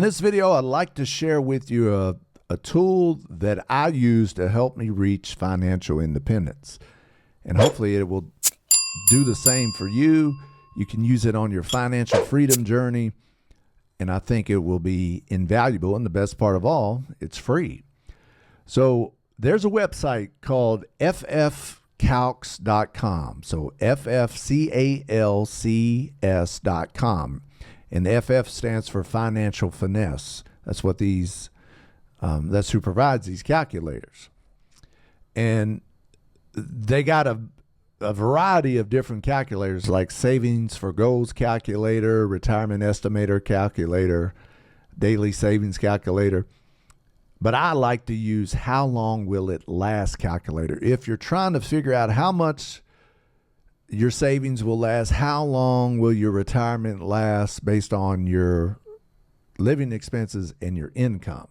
this video, I'd like to share with you a tool that I use to help me reach financial independence. And hopefully it will do the same for you. You can use it on your financial freedom journey. And I think it will be invaluable. And the best part of all, it's free. So there's a website called ffcalcs.com. So ffcalcs.com. And FF stands for Financial Finesse. That's what that's who provides these calculators. And they got a variety of different calculators, like savings for goals calculator, retirement estimator calculator, daily savings calculator. But I like to use how long will it last calculator. If you're trying to figure out how much your savings will last, how long will your retirement last based on your living expenses and your income.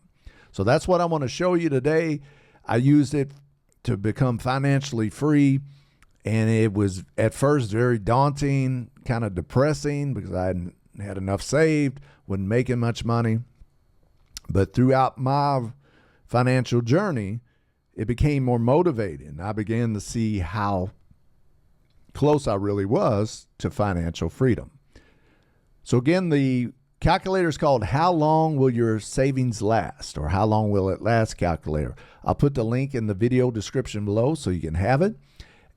So that's what I want to show you today. I used it to become financially free, and it was at first very daunting, kind of depressing because I hadn't had enough saved, wasn't making much money. But throughout my financial journey, it became more motivating. I began to see how close I really was to financial freedom. So again, the calculator is called How Long Will Your Savings Last, or How Long Will It Last calculator. I'll put the link in the video description below so you can have it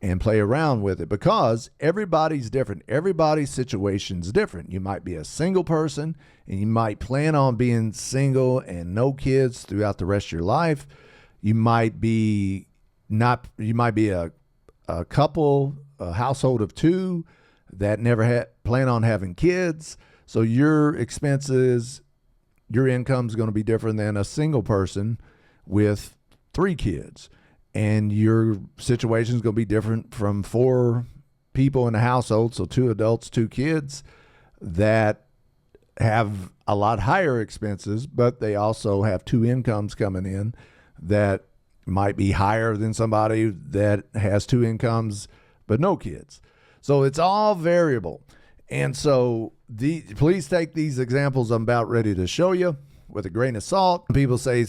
and play around with it, because everybody's different. Everybody's situation's different. You might be a single person and you might plan on being single and no kids throughout the rest of your life. You might be a couple, a household of two that never plan on having kids. So your expenses, your income is going to be different than a single person with 3 kids. And your situation is going to be different from 4 people in a household, so 2 adults, 2 kids, that have a lot higher expenses, but they also have 2 incomes coming in that might be higher than somebody that has 2 incomes but no kids. So it's all variable. And so please take these examples I'm about ready to show you with a grain of salt. People say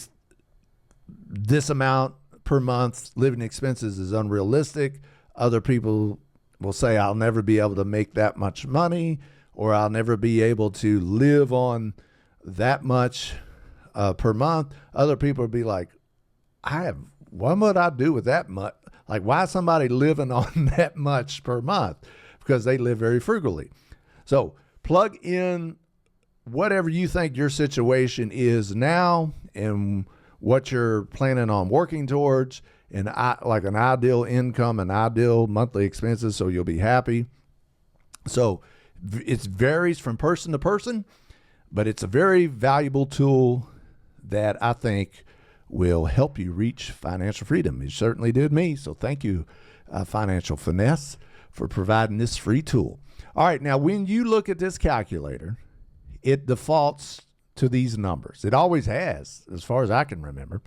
this amount per month living expenses is unrealistic. Other people will say I'll never be able to make that much money, or I'll never be able to live on that much per month. Other people will be like, what would I do with that much? Like, why is somebody living on that much per month? Because they live very frugally. So plug in whatever you think your situation is now and what you're planning on working towards, and like an ideal income and ideal monthly expenses, so you'll be happy. So it varies from person to person, but it's a very valuable tool that I think will help you reach financial freedom. It certainly did me. So thank you, Financial Finesse, for providing this free tool. All right, now when you look at this calculator, it defaults to these numbers. It always has, as far as I can remember.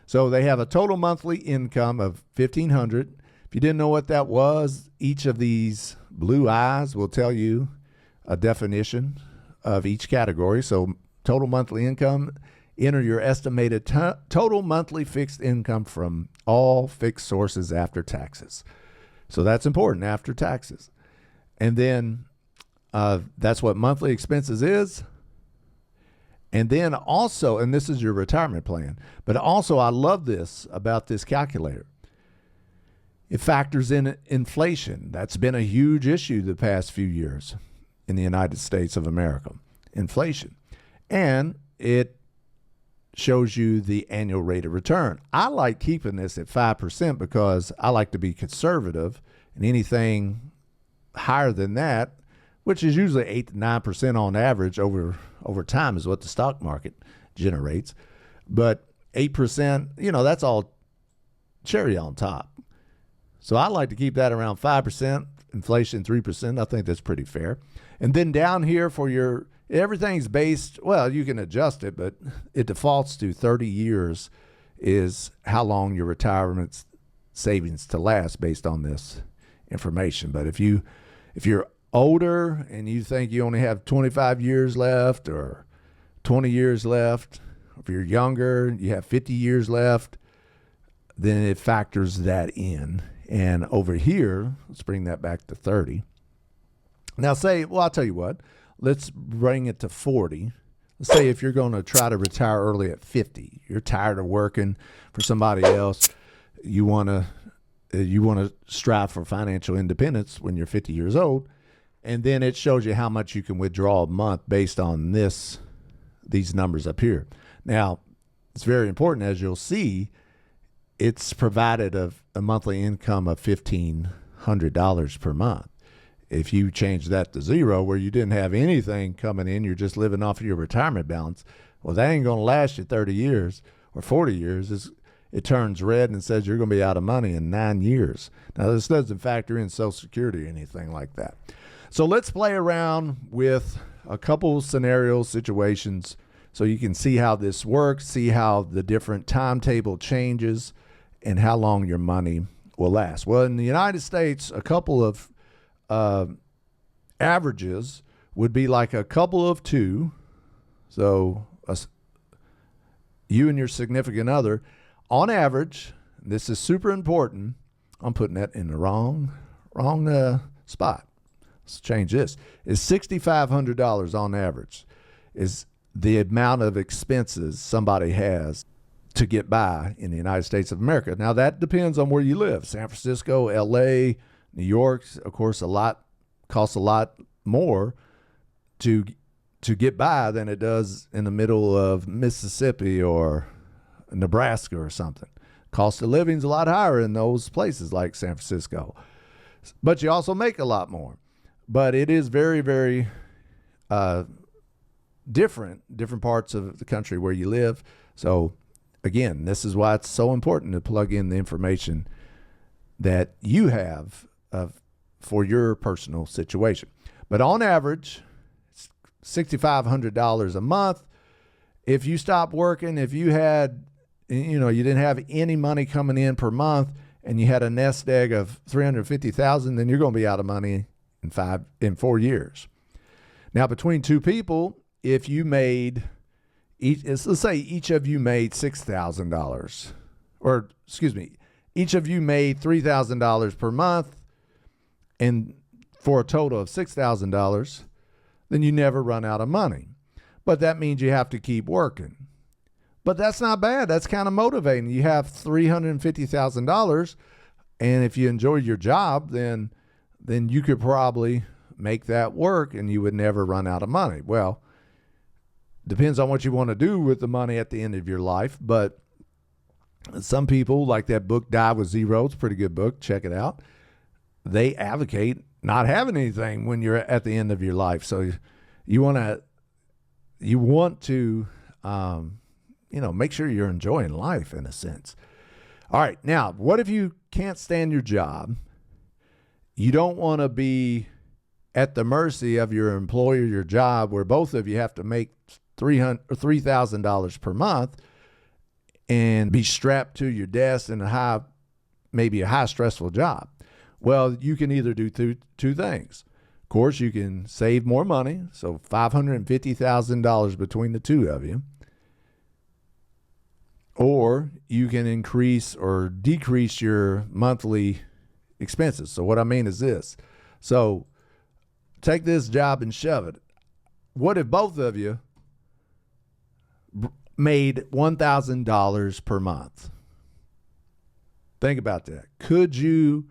So they have a total monthly income of $1,500. If you didn't know what that was, each of these blue eyes will tell you a definition of each category. So total monthly income, enter your estimated total monthly fixed income from all fixed sources after taxes. So that's important, after taxes. And then that's what monthly expenses is. And then also, and this is your retirement plan, but also I love this about this calculator. It factors in inflation. That's been a huge issue the past few years in the United States of America, inflation. And it shows you the annual rate of return. I like keeping this at 5% because I like to be conservative, and anything higher than that, which is usually 8 to 9% on average over time, is what the stock market generates. But 8%, that's all cherry on top. So I like to keep that around 5%, inflation 3%. I think that's pretty fair. And then down here for everything's based, well, you can adjust it, but it defaults to 30 years is how long your retirement savings to last based on this information. But if you're older and you think you only have 25 years left or 20 years left, if you're younger, you have 50 years left, then it factors that in. And over here, let's bring that back to 30. Now I'll tell you what, let's bring it to 40. Let's say if you're going to try to retire early at 50, you're tired of working for somebody else, you want to strive for financial independence when you're 50 years old, and then it shows you how much you can withdraw a month based on these numbers up here. Now, it's very important, as you'll see, it's provided a monthly income of $1,500 per month. If you change that to zero, where you didn't have anything coming in, you're just living off of your retirement balance, well, that ain't going to last you 30 years or 40 years. It turns red and says you're going to be out of money in 9 years. Now, this doesn't factor in Social Security or anything like that. So let's play around with a couple scenarios, situations, so you can see how this works, see how the different timetable changes, and how long your money will last. Well, in the United States, a couple of averages would be like a couple of two. So you and your significant other, on average, this is super important. I'm putting that in the wrong spot. Let's change this. Is $6,500 on average is the amount of expenses somebody has to get by in the United States of America. Now, that depends on where you live. San Francisco, LA, New York, of course, costs a lot more to get by than it does in the middle of Mississippi or Nebraska or something. Cost of living is a lot higher in those places like San Francisco. But you also make a lot more. But it is very, very different parts of the country where you live. So, again, this is why it's so important to plug in the information that you have for your personal situation. But on average, it's $6,500 a month. If you stop working, if you didn't have any money coming in per month and you had a nest egg of $350,000, then you're going to be out of money in 4 years. Now, between two people, if you made let's say each of you made $6,000, or excuse me, each of you made $3,000 per month, and for a total of $6,000, then you never run out of money. But that means you have to keep working. But that's not bad. That's kind of motivating. You have $350,000, and if you enjoy your job, then you could probably make that work and you would never run out of money. Well, depends on what you want to do with the money at the end of your life. But some people, like that book, Die with Zero, it's a pretty good book. Check it out. They advocate not having anything when you're at the end of your life. So you want to make sure you're enjoying life in a sense. All right. Now, what if you can't stand your job? You don't want to be at the mercy of your employer, your job, where both of you have to make $3,000 per month and be strapped to your desk in maybe a high stressful job. Well, you can either do two things. Of course, you can save more money, so $550,000 between the two of you, or you can increase or decrease your monthly expenses. So what I mean is this. So take this job and shove it. What if both of you made $1,000 per month? Think about that. Could you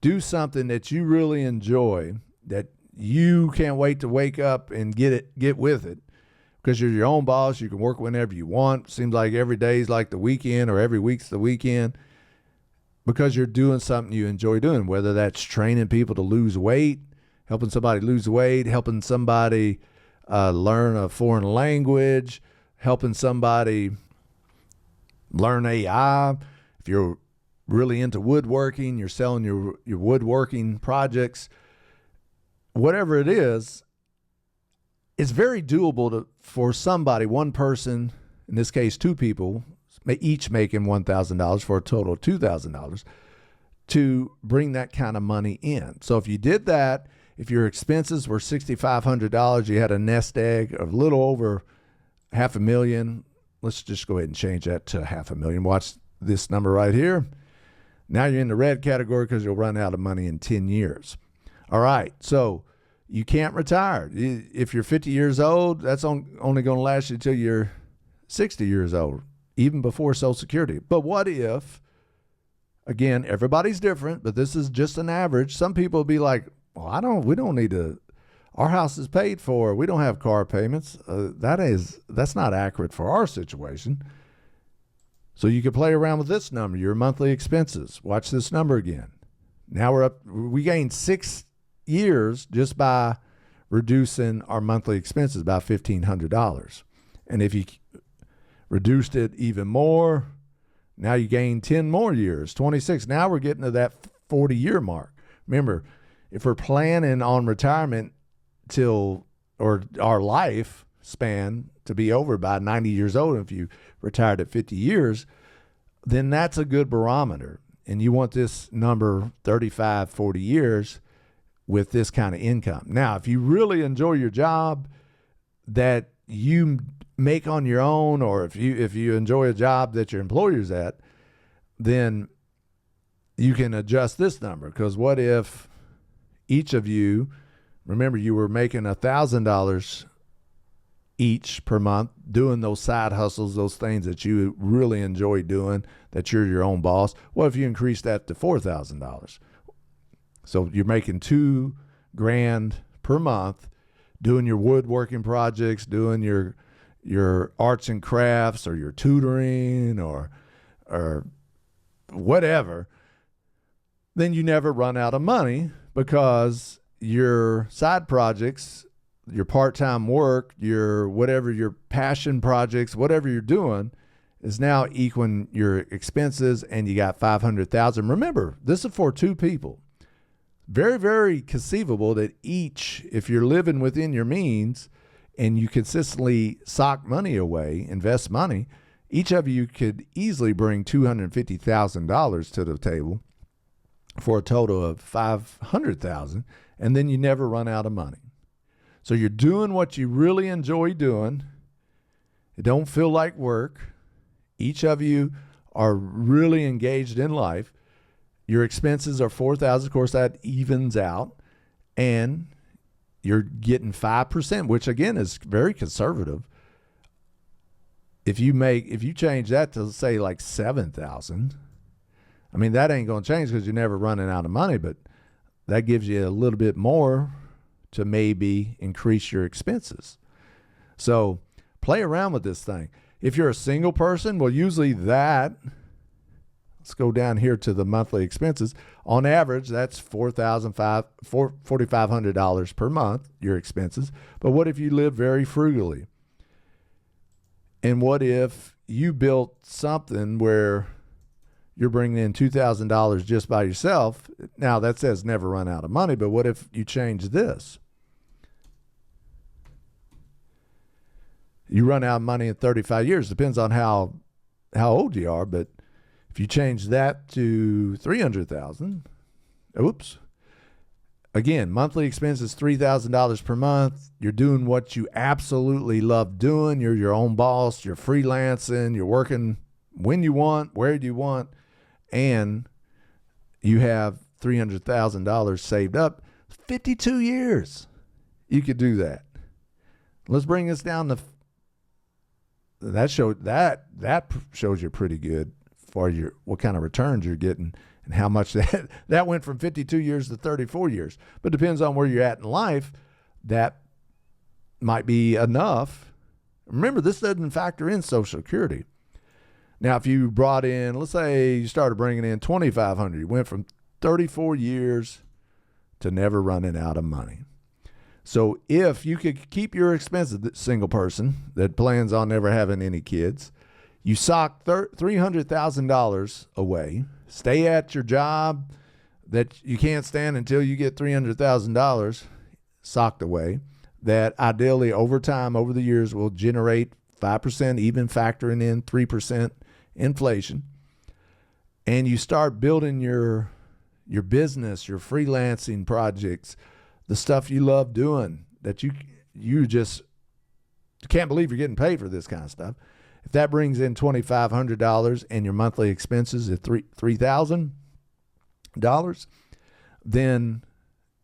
do something that you really enjoy, that you can't wait to wake up and get with it? Because you're your own boss, you can work whenever you want. Seems like every day is like the weekend, or every week's the weekend, because you're doing something you enjoy doing, whether that's training people to lose weight, helping somebody lose weight, helping somebody learn a foreign language, helping somebody learn AI. If you're really into woodworking, you're selling your woodworking projects, whatever it is, it's very doable for somebody, one person, in this case, two people, each making $1,000 for a total of $2,000, to bring that kind of money in. So if you did that, if your expenses were $6,500, you had a nest egg of a little over $500,000. Let's just go ahead and change that to $500,000. Watch this number right here. Now you're in the red category because you'll run out of money in 10 years. All right, so you can't retire. If you're 50 years old, that's only going to last you until you're 60 years old, even before Social Security. But what if, again, everybody's different, but this is just an average. Some people will be like, well, we don't need to, our house is paid for. We don't have car payments. That's not accurate for our situation. So you can play around with this number, your monthly expenses. Watch this number again. Now we gained 6 years just by reducing our monthly expenses about $1,500. And if you reduced it even more, now you gain 10 more years, 26. Now we're getting to that 40-year mark. Remember, if we're planning on retirement or our life span to be over by 90 years old, if you retired at 50 years, then that's a good barometer. And you want this number 35, 40 years with this kind of income. Now, if you really enjoy your job that you make on your own, or if you enjoy a job that your employer's at, then you can adjust this number. Because what if each of you, remember, you were making $1,000 each per month doing those side hustles, those things that you really enjoy doing, that you're your own boss. What if you increase that to $4,000? So you're making $2,000 per month doing your woodworking projects, doing your arts and crafts, or your tutoring, or whatever. Then you never run out of money, because your side projects, your part-time work, your passion projects, whatever you're doing, is now equaling your expenses, and you got $500,000. Remember, this is for 2 people. Very, very conceivable that each, if you're living within your means and you consistently sock money away, invest money, each of you could easily bring $250,000 to the table for a total of $500,000, and then you never run out of money. So you're doing what you really enjoy doing. It don't feel like work. Each of you are really engaged in life. Your expenses are $4,000. Of course, that evens out, and you're getting 5%, which again is very conservative. If you change that to say like $7,000, I mean, that ain't going to change because you're never running out of money, but that gives you a little bit more to maybe increase your expenses. So play around with this thing. If you're a single person, well, usually let's go down here to the monthly expenses. On average, that's $4,500 per month, your expenses. But what if you live very frugally? And what if you built something where you're bringing in $2,000 just by yourself? Now, that says never run out of money, but what if you change this? You run out of money in 35 years. Depends on how old you are, but if you change that to $300,000, oops. Again, monthly expenses $3,000 per month. You're doing what you absolutely love doing. You're your own boss. You're freelancing. You're working when you want, where you want, and you have $300,000 saved up. 52 years, you could do that. Let's bring this down to that shows you pretty good for what kind of returns you're getting and how much that went from 52 years to 34 years. But depends on where you're at in life. That might be enough. Remember, this doesn't factor in Social Security. Now, if you brought in, let's say you started bringing in $2,500, you went from 34 years to never running out of money. So if you could keep your expenses, single person that plans on never having any kids, you sock $300,000 away, stay at your job that you can't stand until you get $300,000 socked away, that ideally over time, over the years, will generate 5%, even factoring in 3% inflation. And you start building your business, your freelancing projects, the stuff you love doing, that you just can't believe you're getting paid for this kind of stuff. If that brings in $2,500 and your monthly expenses at $3,000, then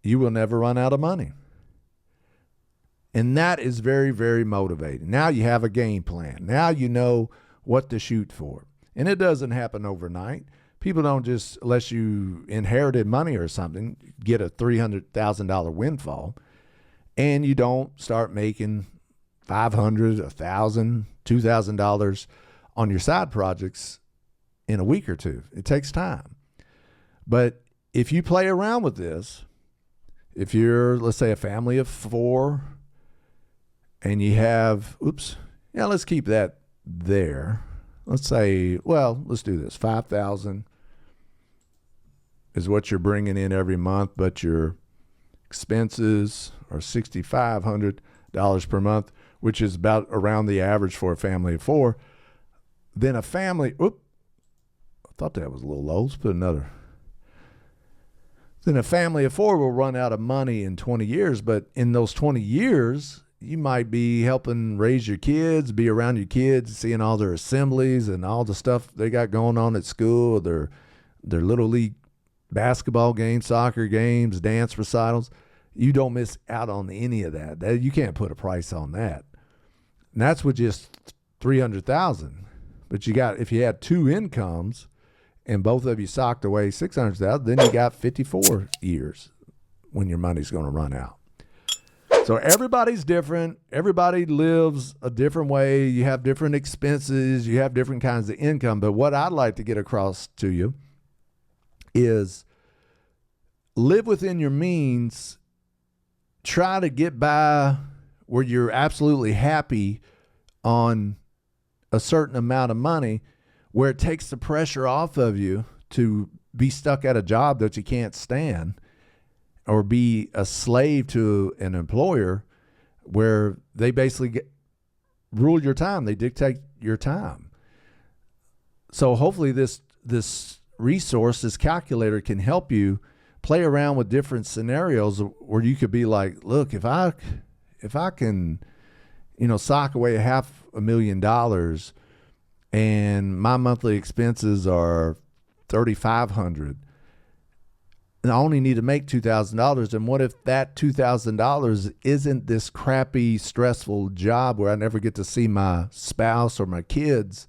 you will never run out of money. And that is very, very motivating. Now you have a game plan. Now you know what to shoot for. And it doesn't happen overnight. People don't just, unless you inherited money or something, get a $300,000 windfall, and you don't start making $500, $1,000, $2,000 on your side projects in a week or two. It takes time. But if you play around with this, if you're, let's say, a family of 4, and you have, let's keep that there. Let's say, let's do this. $5,000 is what you're bringing in every month, but your expenses are $6,500 per month, which is about around the average for a family of 4. Then a family, I thought that was a little low. Let's put another. Then a family of 4 will run out of money in 20 years, but in those 20 years, you might be helping raise your kids, be around your kids, seeing all their assemblies and all the stuff they got going on at school, their little league basketball games, soccer games, dance recitals. You don't miss out on any of that. You can't put a price on that. And that's with just $300,000. But if you had 2 incomes and both of you socked away $600,000, then you got 54 years when your money's going to run out. So everybody's different. Everybody lives a different way. You have different expenses. You have different kinds of income. But what I'd like to get across to you is live within your means. Try to get by where you're absolutely happy on a certain amount of money, where it takes the pressure off of you to be stuck at a job that you can't stand, or be a slave to an employer where they basically rule your time. They dictate your time. So hopefully this resource, this calculator, can help you play around with different scenarios where you could be like, look, if I can, sock away $500,000 and my monthly expenses are $3,500, and I only need to make $2,000. And what if that $2,000 isn't this crappy, stressful job where I never get to see my spouse or my kids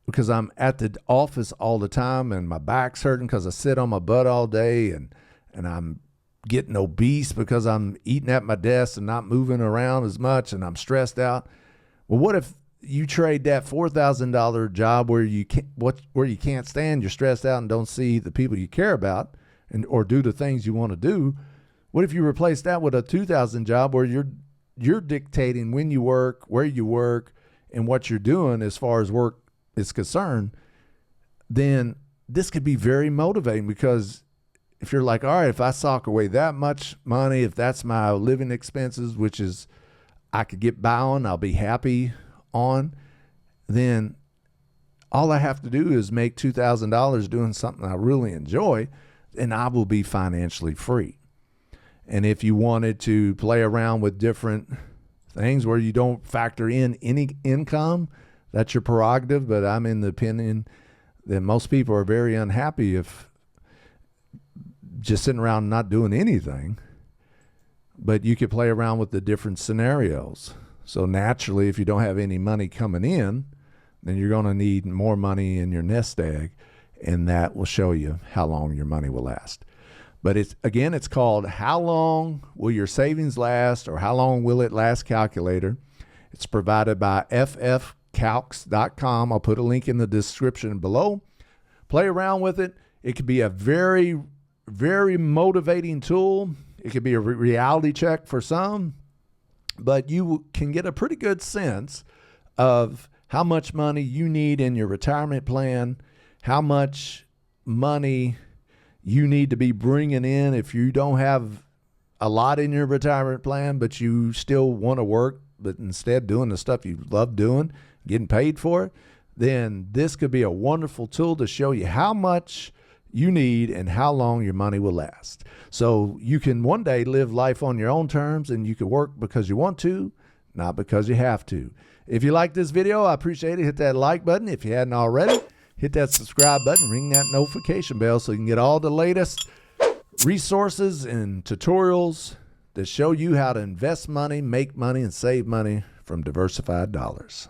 because I'm at the office all the time and my back's hurting because I sit on my butt all day, and I'm getting obese because I'm eating at my desk and not moving around as much, and I'm stressed out. Well, what if you trade that $4,000 job where you can't stand, you're stressed out and don't see the people you care about or do the things you want to do? What if you replace that with a $2,000 job where you're dictating when you work, where you work, and what you're doing as far as work is concerned? Then this could be very motivating, because if you're like, all right, if I sock away that much money, if that's my living expenses, which is I could get by on, I'll be happy on, then all I have to do is make $2,000 doing something I really enjoy, and I will be financially free. And if you wanted to play around with different things where you don't factor in any income, that's your prerogative. But I'm in the opinion that most people are very unhappy if just sitting around and not doing anything. But you could play around with the different scenarios. So naturally, if you don't have any money coming in, then you're going to need more money in your nest egg, and that will show you how long your money will last. But it's called How Long Will Your Savings Last, or How Long Will It Last calculator. It's provided by ffcalcs.com. I'll put a link in the description below. Play around with it. It could be a very, very motivating tool. It could be a reality check for some, but you can get a pretty good sense of how much money you need in your retirement plan, how much money you need to be bringing in if you don't have a lot in your retirement plan, but you still want to work, but instead doing the stuff you love doing, getting paid for it. Then this could be a wonderful tool to show you how much you need and how long your money will last. So you can one day live life on your own terms, and you can work because you want to. not because you have to. If you like this video, I appreciate it. Hit that like button. If you hadn't already, hit that subscribe button, ring that notification bell so you can get all the latest resources and tutorials that show you how to invest money, make money, and save money from diversified dollars.